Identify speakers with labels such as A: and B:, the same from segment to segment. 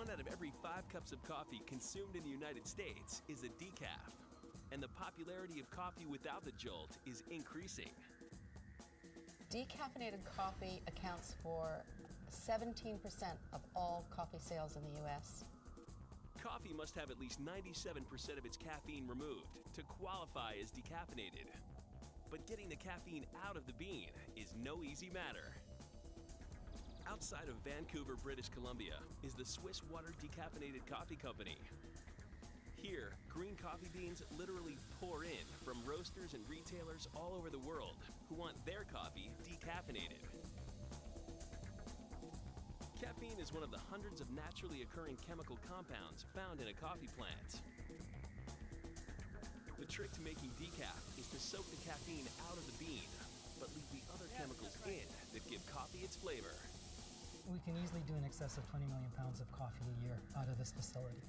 A: 1 out of every 5 cups of coffee consumed in the United States is a decaf, and the popularity of coffee without the jolt is increasing.
B: Decaffeinated coffee accounts for 17% of all coffee sales in the U.S.
A: Coffee must have at least 97% of its caffeine removed to qualify as decaffeinated. But getting the caffeine out of the bean is no easy matter. Outside of Vancouver, British Columbia, is the Swiss Water Decaffeinated Coffee Company. Here, green coffee beans literally pour in from roasters and retailers all over the world who want their coffee decaffeinated. Caffeine is one of the hundreds of naturally occurring chemical compounds found in a coffee plant. The trick to making decaf is to soak the caffeine out of the bean, but leave the other chemicals in that give coffee its flavor.
C: We can easily do in excess of 20 million pounds of coffee a year out of this facility.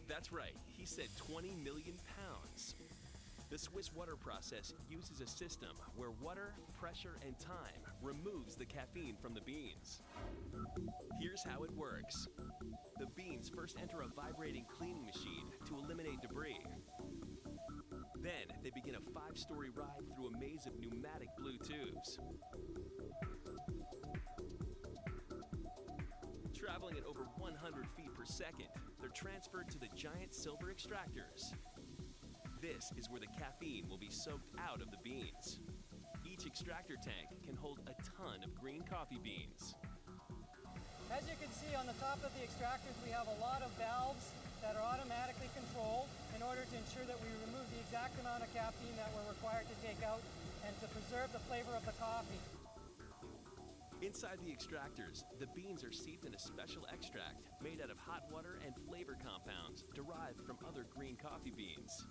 A: That's right, he said 20 million pounds. The Swiss water process uses a system where water, pressure, and time removes the caffeine from the beans. Here's how it works. The beans first enter a vibrating cleaning machine to eliminate debris. Then they begin a 5-story ride through a maze of pneumatic blue tubes. Traveling at over 100 feet per second, they're transferred to the giant silver extractors. This is where the caffeine will be soaked out of the beans. Each extractor tank can hold a ton of green coffee beans.
D: As you can see on the top of the extractors, we have a lot of valves that are automatically controlled in order to ensure that we remove the exact amount of caffeine that we're required to take out and to preserve the flavor of the coffee.
A: Inside the extractors, the beans are steeped in a special extract made out of hot water and flavor compounds derived from other green coffee beans.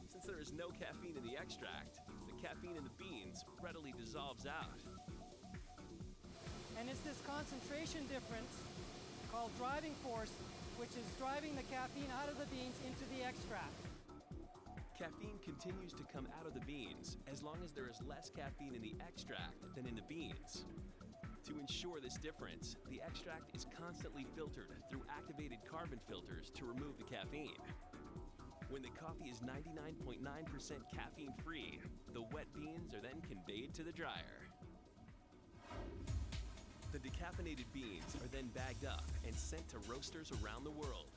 A: Since there is no caffeine in the extract, the caffeine in the beans readily dissolves out.
D: And it's this concentration difference called driving force, which is driving the caffeine out of the beans into the extract.
A: Caffeine continues to come out of the beans as long as there is less caffeine in the extract than in the beans. To ensure this difference, the extract is constantly filtered through activated carbon filters to remove the caffeine. When the coffee is 99.9% caffeine-free, the wet beans are then conveyed to the dryer. The decaffeinated beans are then bagged up and sent to roasters around the world.